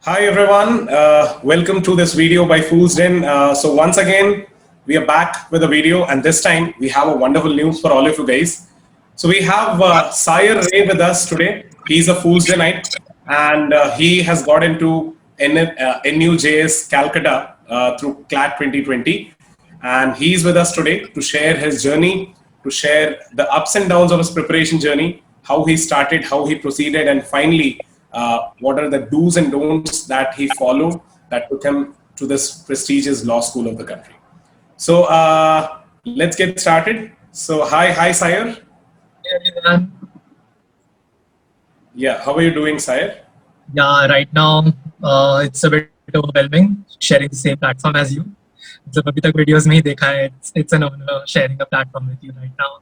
Hi everyone, welcome to this video by Fool's Den. So once again, we are back with a video, and this time we have a wonderful news for all of you guys. So we have Sire Ray with us today. He's a Fool's Denite, and he has got into NUJS Calcutta through CLAT 2020, and he's with us today to share his journey, to share the ups and downs of his preparation journey, how he started, how he proceeded, and finally what are the do's and don'ts that he followed that took him to this prestigious law school of the country. So let's get started. So hi Sire. Hey, everyone. Yeah, how are you doing, Sire? Yeah, right now it's a bit overwhelming sharing the same platform as you. जब अभी तक videos में ही देखा है, it's an honor sharing a platform with you right now.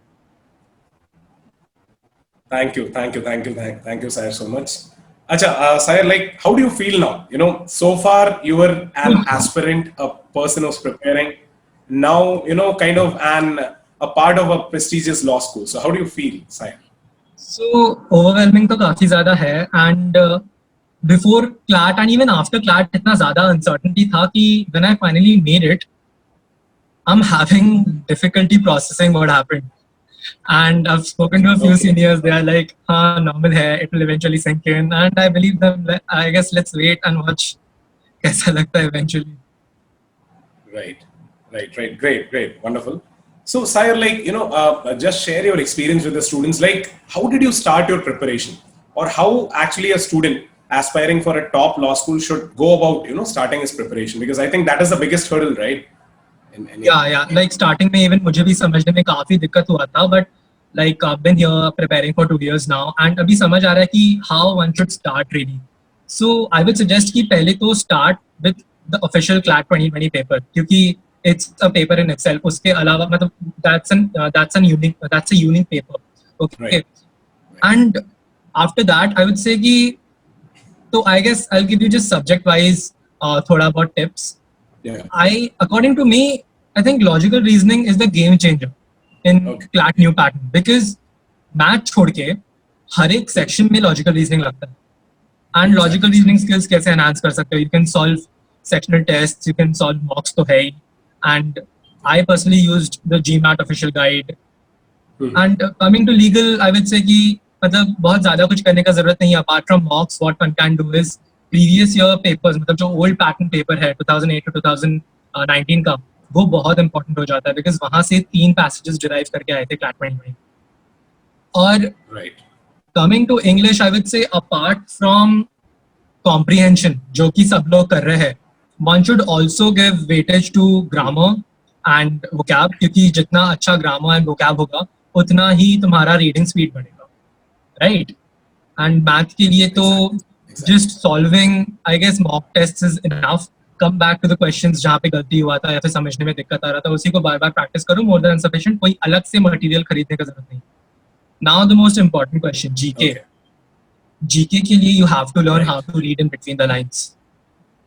Thank you, Sire, so much. Acha, Sire, like, how do you feel now? You know, so far you were an aspirant, a person who's preparing. Now, you know, kind of a part of a prestigious law school. So how do you feel, Sire? So overwhelming तो काफी ज़्यादा है, and before CLAT and even after CLAT इतना ज़्यादा uncertainty था कि when I finally made it, I'm having difficulty processing what happened. And I've spoken to a few seniors. They are like, "हाँ, normal है. It will eventually sink in." And I believe them. I guess let's wait and watch. कैसा लगता है eventually. Right. Great. Wonderful. So, Sire, like, you know, just share your experience with the students. Like, how did you start your preparation? Or how actually a student aspiring for a top law school should go about, you know, starting his preparation? Because I think that is the biggest hurdle, right? Yeah. Like starting में even मुझे भी समझने में काफी दिक्कत हुआ था, but like I've been here preparing for 2 years now, and अभी समझ आ रहा है कि how one should start really. So I would suggest कि पहले तो start with the official CLAT 2020 paper, क्योंकि it's a paper in itself. उसके अलावा मतलब that's a unique paper. Okay. Right. And after that, I would say कि so I guess I'll give you just subject wise थोड़ा बहुत tips. Yeah. According to me, I think logical reasoning is the game changer in CLAT new pattern, because math छोड़ के हर एक section में logical reasoning लगता है. And logical reasoning skills कैसे enhance कर सकते हो? You can solve sectional tests, you can solve mocks तो है ही. And I personally used the GMAT official guide. And coming to legal, I would say कि मतलब बहुत ज़्यादा कुछ करने का ज़रूरत नहीं है. Apart from mocks, what one can do is previous year papers, मतलब जो old pattern paper है 2008 to 2019 का, वो बहुत important हो जाता है, because वहाँ से 3 passages derive करके आए थे CLAT 2020. और coming to English, I would say apart from comprehension, जो कि सब लोग कर रहे हैं, one should also give weightage to grammar and vocab, क्योंकि जितना अच्छा grammar and vocab होगा, उतना ही तुम्हारा reading speed बढ़ेगा, right? And math के लिए तो just solving, I guess mock tests is enough. Come back to the questions जहाँ पे गलती हुआ था या फिर समझने में दिक्कत आ रहा था, उसी को बार-बार practice करो, more than sufficient. कोई अलग से material खरीदने का जरूरत नहीं. Now the most important question, GK. GK के लिए you have to learn how to read in between the lines.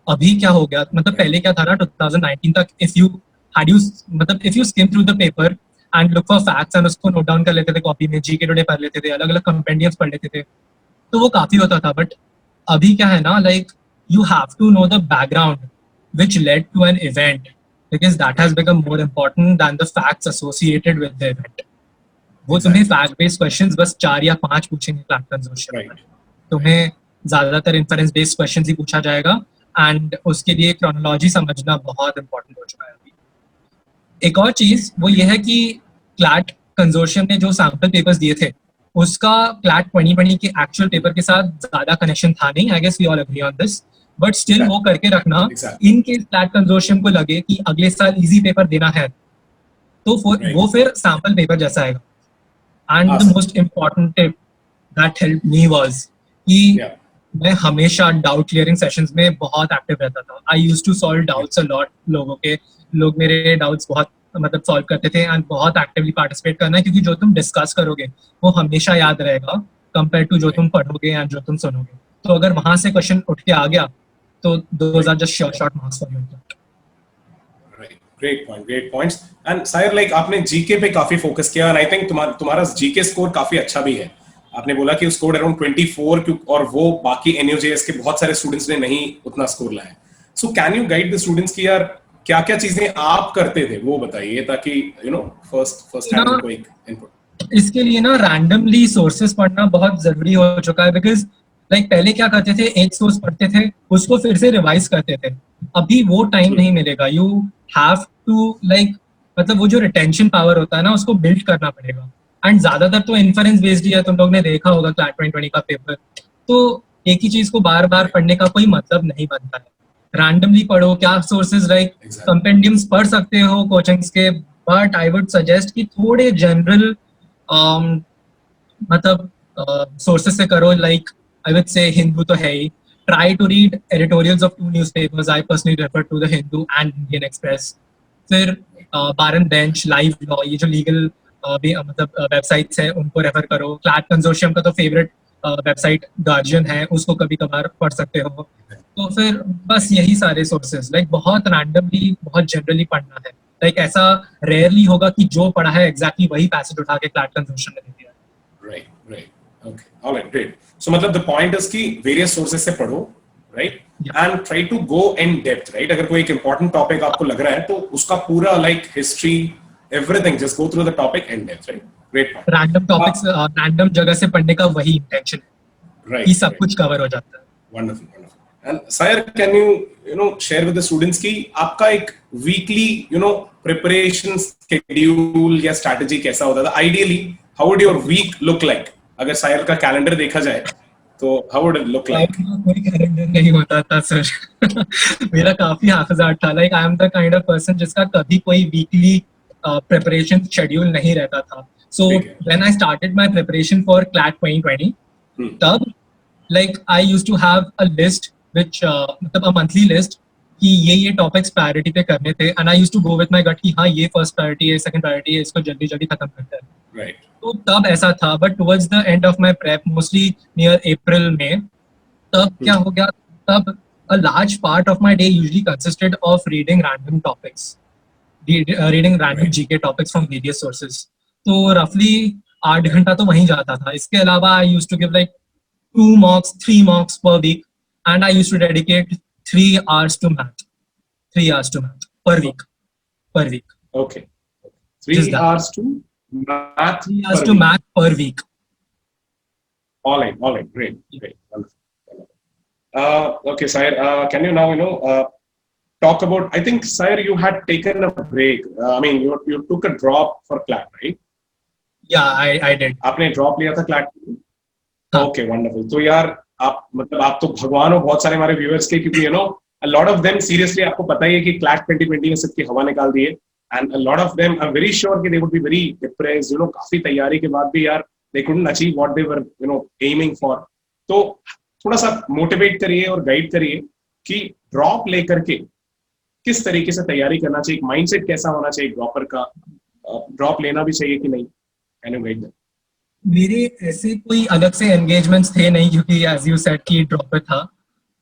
अभी क्या हो गया, मतलब पहले क्या था ना 2019 तक, if you skim through the paper and look for facts and उसको note down कर लेते थे कॉपी में, GK टुडे पढ़ लेते थे, अलग-अलग compendiums पढ़ लेते थे, तो वो काफी होता था. बट अभी क्या है ना, like you have to know the background which led to an event, because that has become more important than the facts associated with the event. वो तुम्हें fact based questions बस 4 या 5 पूछेंगे CLAT कंसोर्शियम में. तुम्हें ज्यादातर inference based questions ही पूछा जाएगा, and उसके लिए chronology समझना बहुत important हो चुका है अभी. एक और चीज वो ये है कि CLAT कंसोर्शियम ने जो सैम्पल पेपर्स दिए थे, उसका CLAT 2020 के एक्चुअल पेपर के साथ ज्यादा कनेक्शन था नहीं. I guess we all agree on this, but still वो करके रखना, इन केस CLAT कंसोर्शियम को लगे कि अगले साल इजी पेपर देना है, तो वो फिर सैम्पल पेपर जैसा आएगा. And the most important tip that help me was कि मैं हमेशा डाउट क्लियरिंग सेशंस में बहुत एक्टिव रहता था. I used to solve doubts a lot. लोग मेरे डाउट्स बहुत मतलब सॉल्व करते थे, एंड बहुत एक्टिवली पार्टिसिपेट करना है, क्योंकि जो तुम डिस्कस करोगे वो हमेशा याद रहेगा कंपेयर टू जो तुम पढ़ोगे एंड जो तुम सुनोगे. तो अगर वहां से क्वेश्चन उठ के आ गया तो those are just short marks for you. Great points. And Sire, like आपने जीके पे काफी फोकस किया, and I think तुम्हारा जीके स्कोर काफी अच्छा भी है. आपने बोला कि स्कोर्ड अराउंड 24 और वो बाकी NUJS के बहुत सारे स्टूडेंट्स ने नहीं उतना स्कोर लाया. So can you guide the students की यार क्या क्या चीजें आप करते थे वो बताइए ताकि फर्स्ट हैंड कोई इनपुट. इसके लिए ना रैंडमली सोर्सेस पढ़ना बहुत जरूरी हो चुका है बिकॉज पहले क्या करते थे, एक सोर्स पढ़ते थे उसको फिर से रिवाइज करते थे. अभी वो टाइम नहीं मिलेगा. यू हैव टू मतलब वो जो रिटेंशन पावर होता है ना उसको बिल्ड करना पड़ेगा. एंड ज्यादातर तो इन्फरेंस बेस्ड ही है. तुम लोग ने देखा होगा क्लैट 2020 का पेपर. तो एक ही चीज को बार बार पढ़ने का कोई मतलब नहीं बनता है. रैंडमली पढ़ो. क्या सोर्सेज कंपेंडियम्स पढ़ सकते हो कोचिंग्स के, बट आई वुड सजेस्ट कि थोड़े जनरल मतलब सोर्सेज से करो. I would say Hindu तो है ही. Try to read editorials of 2 newspapers. I personally refer to the Hindu and Indian Express. फिर बारन बेंच, लाइव लॉ, ये जो लीगल मतलब वेबसाइट्स है उनको रेफर करो. क्लैट कंसोर्शियम का तो फेवरेट वेबसाइट गार्जियन है, उसको कभी कभार पढ़ सकते हो. तो फिर बस यही सारे सोर्सेज बहुत रैंडमली बहुत जनरली पढ़ना है. ऐसा रेयरली होगा कि जो पढ़ा है एग्जैक्टली वही पैसेज उठा के क्लैट कंसोर्शियम ने दे दिया. Right. Okay. All right. Great. So, मतलब the point is कि various sources से पढ़ो, right? Yeah. And try to go in depth, right? अगर कोई एक important topic आपको लग रहा है तो उसका पूरा history, everything, just go through the topic in depth, right? Great point. Random topics, random जगह से पढ़ने का वही intention है. Right. ये सब कुछ cover हो जाता है. Wonderful. And Sayer, can you share with the students कि आपका एक weekly preparation schedule या strategy कैसा होता था? Ideally, how would your week look like? अगर सायर का कैलेंडर देखा जाए तो how would it look like? कोई कैलेंडर नहीं होता था सर. मेरा काफी हाफिजात था. I am the kind of person जिसका कभी कोई weekly preparation schedule नहीं रहता था. So when I started my preparation for CLAT 2020, तब I used to have a list which मतलब a monthly list कि ये टॉपिक्स प्रायोरिटी पे करने थे. And I used to go with my gut कि हाँ ये फर्स्ट प्रायोरिटी है, सेकंड प्रायोरिटी है, इसको जल्दी जल्दी खत्म करते हैं. राइट. तो तब ऐसा था. But towards the end of my prep, mostly near April में, तब क्या हो गया, तब a large part of my day usually consisted of reading random topics, reading random GK topics from various sources. तो roughly 8 घंटा तो वहीं जाता था. इसके अलावा I used to give 2 mocks, 3 mocks per week, and I used to dedicate 3 hours to math. 3 hours to math per week. Okay. 3 hours to math. 3 hours to math per week. All right. Great. Wonderful. Okay, Sayer, can you now talk about? I think Sayer, you had taken a break. I mean, you took a drop for CLAT, right? Yeah, I did. आपने drop लिया था CLAT? Okay, wonderful. तो यार आप तो भगवान हो बहुत सारे हमारे व्यूअर्स के, क्योंकि a lot of them seriously आपको पता ही है कि CLAT 2020 ने सबकी हवा निकाल दी है. And a lot of them are very sure कि they would be very depressed. काफी तैयारी के बाद भी यार they couldn't achieve what they were aiming for. तो थोड़ा सा मोटिवेट करिए और गाइड करिए कि ड्रॉप लेकर के किस तरीके से तैयारी करना चाहिए, माइंडसेट कैसा होना चाहिए ड्रॉपर का, ड्रॉप लेना भी चाहिए कि नहीं. Can you guide that? मेरे ऐसे कोई अलग से एंगेजमेंट्स थे नहीं, क्योंकि एज यू सेड कि ड्रॉपर था.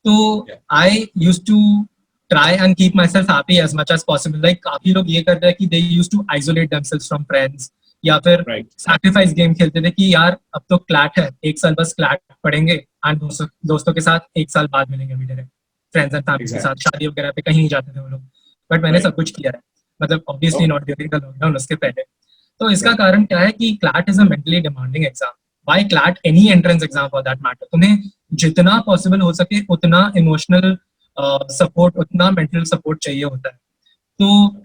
तो I used to try and keep myself happy as much as possible. काफी लोग ये करते हैं कि they used to isolate themselves from friends, या फिर सैक्रिफाइस गेम खेलते थे कि यार अब तो क्लैट है, 1 साल बस क्लैट पढ़ेंगे एंड दोस्तों के साथ 1 साल बाद मिलेंगे अभी डायरेक्ट, फ्रेंड्स एंड फैमिली के साथ. शादी वगैरह पे कहीं नहीं जाते थे वो लोग. बट मैंने सब कुछ किया है, मतलब obviously not during the lockdown, उसके पहले. तो इसका कारण क्या है कि CLAT is a mentally demanding exam. By CLAT, any entrance exam for that matter, तुम्हें जितना पॉसिबल हो सके उतना इमोशनल सपोर्ट, उतना मेंटल सपोर्ट चाहिए होता है. तो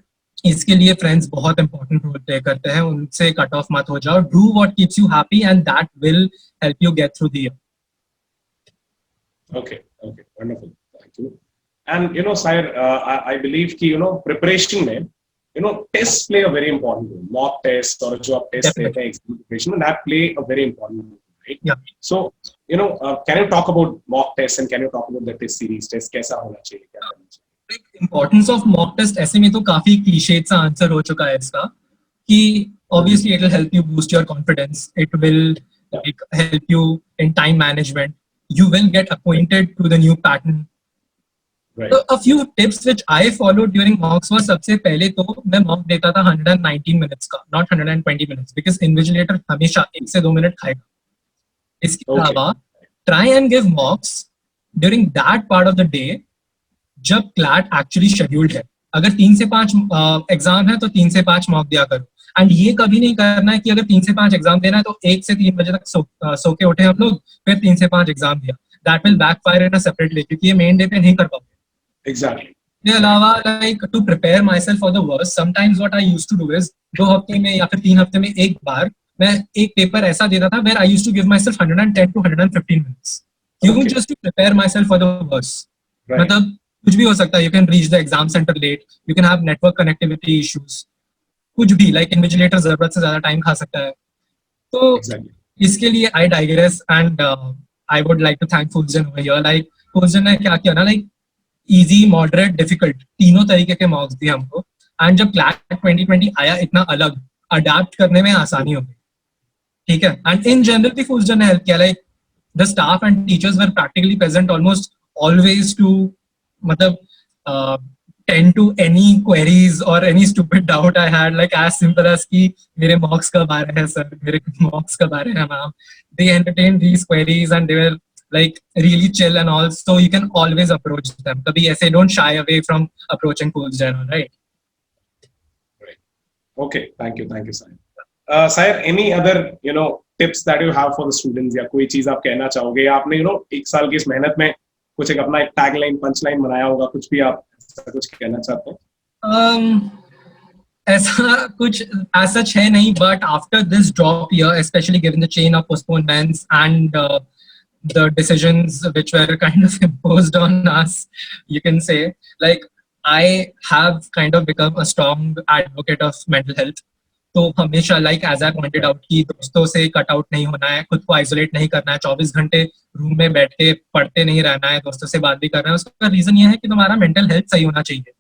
इसके लिए फ्रेंड्स बहुत इंपॉर्टेंट रोल प्ले करते हैं. उनसे कट ऑफ मत हो जाओ. Do what keeps you happy and that will help you get through the year. Okay, wonderful. Thank you. And Sayer, I believe कि preparation में tests play a very important role. Mock tests और जो आप test देते हैं exam preparation, that play a very important role, right? Yeah. So can you talk about mock tests and can you talk about the test series? Test कैसा होना चाहिए, क्या करना चाहिए? Importance of mock test, ऐसे में तो काफी क्लीशेड सा आंसर हो चुका है इसका, कि obviously it will help you boost your confidence. It will help you in time management. You will get acquainted to the new pattern. Right. So a few tips which I followed during mocks was, सबसे पहले तो मैं mock देता था 119 minutes का, not 120 minutes, because invigilator हमेशा 1 से 2 minute खाएगा. इसके अलावा try and give mocks during that part of the day जब क्लैट एक्चुअली शेड्यूल्ड है. अगर 3 से 5 एग्जाम है तो 3 से 5 मॉक दिया करो. एंड ये कभी नहीं करना है कि अगर 3 से 5 एग्जाम देना है तो 1 से 3 बजे तक सो के उठे हम लोग, फिर 3 से 5 एग्जाम दिया. That will backfire in a separate day, क्योंकि ये मेन डे पे नहीं कर पाओगे. एग्जैक्टली. इसके अलावा like to prepare myself for the worst, sometimes what I used to do is 2 हफ्ते में या फिर 3 हफ्ते में एक बार मैं एक पेपर ऐसा देता था where I used to give myself 110 to 115 minutes. क्यों? Just to prepare myself for the worst. मतलब कुछ भी हो सकता है. You can reach the exam centre late, you can have network connectivity issues, कुछ भी. लाइक इन्विजिलेटर जरूरत से ज्यादा टाइम खा सकता है. तो इसके लिए I digress and I would like to thank Fuljan over here. Like Fuljan ने क्या किया ना, लाइक इजी, मॉडरेट, डिफिकल्ट तीनों तरीके के मॉक्स दिए हमको. एंड जब क्लैट 2020 आया इतना अलग, अडेप्ट करने में आसानी हो गई. ठीक है. एंड इन जनरल भी फुलजन ने हेल्प किया. Like the staff and teachers were practically present almost always to मतलब tend to any queries or any stupid doubt I had, like as simple as कि मेरे mocks कब आ रहे हैं sir, मेरे mocks कब आ रहे हैं ma'am. They entertained these queries and they were like really chill and all, so you can always approach them. कभी ऐसे don't shy away from approaching Cool's Journal, right? Right. Okay, thank you sir. Sir, any other tips that you have for the students, या कोई चीज आप कहना चाहोगे? आपने एक साल की इस मेहनत में कुछ एक अपना एक टैगलाइन, पंचलाइन बनाया होगा, कुछ भी आप ऐसा कुछ कहना चाहते हैं? ऐसा कुछ as such है नहीं, but after this drop year, especially given the chain of postponements and the decisions which were kind of imposed on us, you can say, like I have kind of become a strong advocate of mental health. तो हमेशा like as I pointed out कि दोस्तों से cut out नहीं होना है, खुद को आइसोलेट नहीं करना है, 24 घंटे रूम में बैठ के पढ़ते नहीं रहना है, दोस्तों से बात भी करना है. उसका रीजन ये है कि तुम्हारा मेंटल हेल्थ सही होना चाहिए,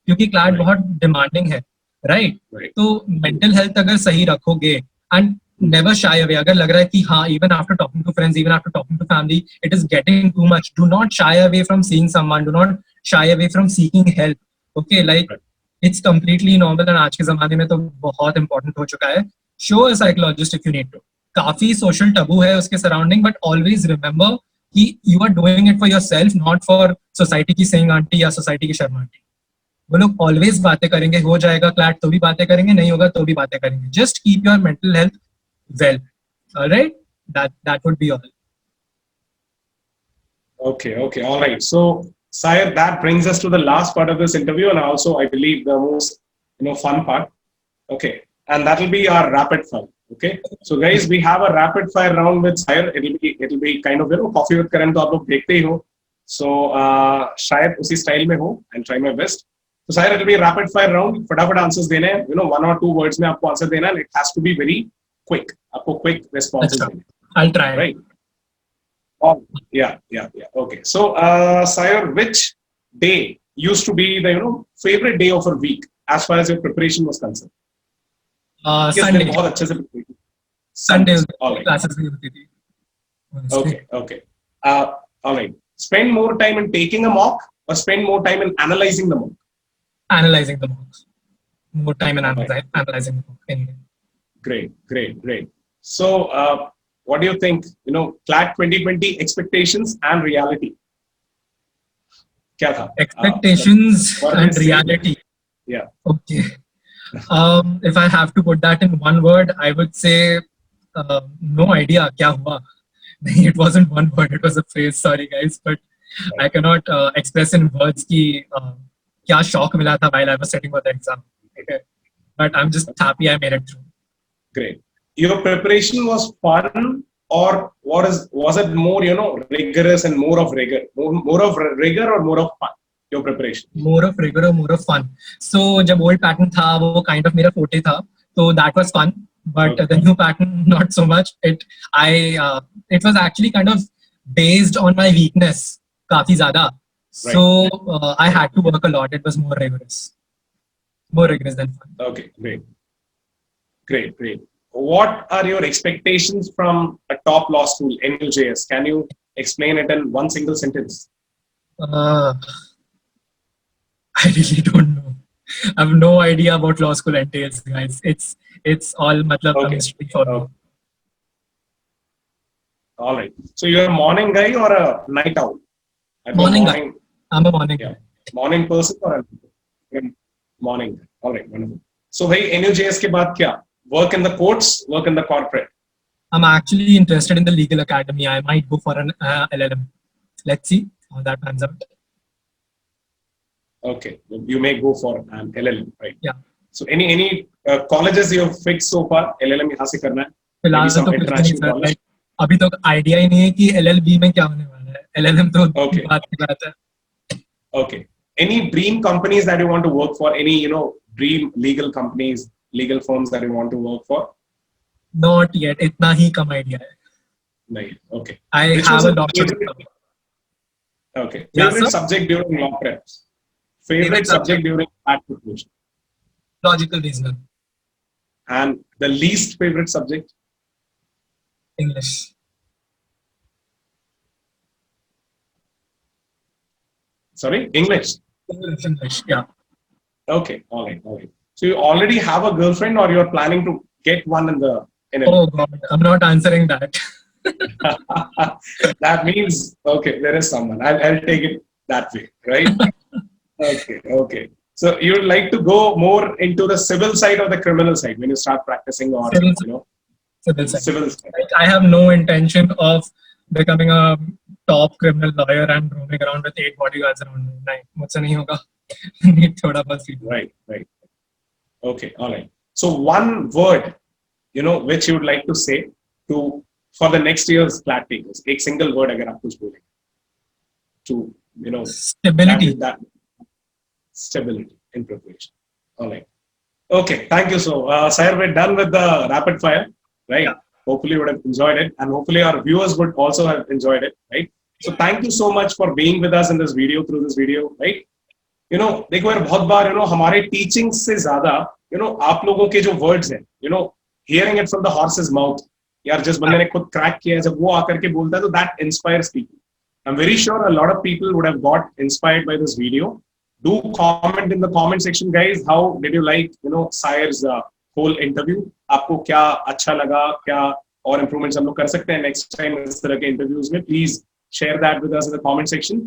क्योंकि क्लास बहुत डिमांडिंग है, राइट? तो मेंटल हेल्थ अगर सही रखोगे एंड नेवर शाई अवे, अगर लग रहा है कि हाँ even after talking to friends, even after talking to family it is getting too much, do not shy away from seeing someone, do not shy away from seeking help. Okay, like it's completely normal and आज के जमाने में तो बहुत important हो चुका है. Show a psychologist if you need to. काफी सोशल टबू है उसके सराउंडिंग, बट ऑलवेज रिमेंबर कि you are doing it for yourself, not for society की सेइंग आंटी या सोसाइटी की शर्मा आंटी. वो लोग ऑलवेज बातें करेंगे, हो जाएगा क्लैट तो भी बातें करेंगे, नहीं होगा तो भी बातें करेंगे. Just keep your mental health well. Alright, that would be all. Okay, all right. So Sire, that brings us to the last part of this interview, and also I believe the most fun part. Okay, and that will be our rapid fire. Okay, so guys, we have a rapid fire round with Sire. It'll be kind of coffee with Karan, तो आप लोग देखते ही हो. So शायद उसी style में हो, and try my best. So Sire, it'll be a rapid fire round. फटाफट आंसर्स देने हैं, 1 or 2 words में आपको आंसर देना है. It has to be very quick. आपको quick responses देने. I'll try. Right. Oh, yeah. Okay. So, Sire, which day used to be the favorite day of a week as far as your preparation was concerned? Sunday. बहुत अच्छे से preparation. Sunday. All right. Classes नहीं होती थी. Okay. All right. Spend more time in taking a mock or spend more time in analyzing the mock? Analyzing the mocks. More time in analyzing the mock. Anyway. Great. So, what do you think? CLAT 2020 expectations and reality. क्या था? Expectations and reality. Yeah. Okay. If I have to put that in one word, I would say no idea क्या हुआ. It wasn't one word, it was a phrase. Sorry guys, but I cannot express in words कि क्या shock मिला था while I was sitting for the exam. Okay. But I'm just happy I made it through. Great. Your preparation was fun, or was it more rigorous and more of rigor or more of fun, your preparation? More of rigor or more of fun. So जब old pattern था वो kind of मेरा forte था, so that was fun, but the new pattern not so much. It was actually kind of based on my weakness काफी ज़्यादा. So I had to work a lot. It was more rigorous than fun. Okay, great. What are your expectations from a top law school, NUJS? Can you explain it in one single sentence? I really don't know. I have no idea about law school entails, guys. It's all matlab Okay. mystery for me. All right. So you're a morning guy or a night owl? I go Morning guy. I'm a morning Yeah. guy. Morning person or a morning? All right. Wonderful. So, hey, NUJS के बाद क्या? Work in the courts, work in the corporate. I'm actually interested in the legal academy. I might go for an LLM. Let's see how that pans out. Okay. You may go for an LLM, right? Yeah. So, any colleges you have fixed so far? LLM यहाँ से करना है? फिलहाल Maybe तो some कुछ भी नहीं international sir. college? अभी तो आइडिया ही नहीं है कि LLB में क्या होने वाला है. LLM तो Okay. बात की बात है. Okay. Any dream companies that you want to work for? Any dream legal companies, legal firms that you want to work for? Not yet. इतना ही कम आइडिया है. नहीं. Okay. I Which have was a a lot to favorite, do. okay. Yeah, Favorite sir? subject during law preps? Favorite subject during art preparation? Logical reasoning. And the least favorite subject? English. Sorry, English. English. Yeah. Okay, all right, all right. So you already have a girlfriend, or you're planning to get one in a Oh God, I'm not answering that. That means okay, there is someone. I'll take it that way, right? Okay, okay. So you'd like to go more into the civil side or the criminal side when you start practicing, or Civil side. civil side. Like, I have no intention of becoming a top criminal lawyer and roaming around with 8 bodyguards around me. नहीं, मुझसे नहीं होगा. Need थोड़ा बहुत freedom. Right, right. Okay, all right. So one word, which you would like to say for the next year's CLAT takers. एक single word अगर आप कुछ बोलें to Stability. that stability in preparation. All right. Okay, thank you. So, Sir, we're done with the rapid fire, right? Yeah. Hopefully, you would have enjoyed it, and hopefully, our viewers would also have enjoyed it, right? So, thank you so much for being with us in this video, right? देखो यार बहुत बार हमारे teaching से ज्यादा आप लोगों के जो वर्ड्स हैं hearing it from the horses mouth यार जिस बंदे ने खुद क्रैक किया है जब वो आकर के बोलता है तो that inspires people. I'm very sure a lot of people would have got inspired by this video. Do comment in the comment section, guys. How did you like, Sair's whole interview? आपको क्या अच्छा लगा, क्या और improvements हम लोग कर सकते हैं next time इस तरह के interviews में? Please share that with us in the comment section.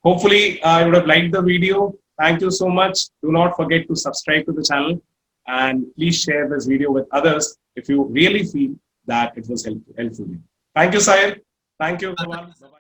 Hopefully, you would have liked the video. Thank you so much. Do not forget to subscribe to the channel and please share this video with others if you really feel that it was helpful. Thank you, Sair. Thank you, everyone. Bye-bye.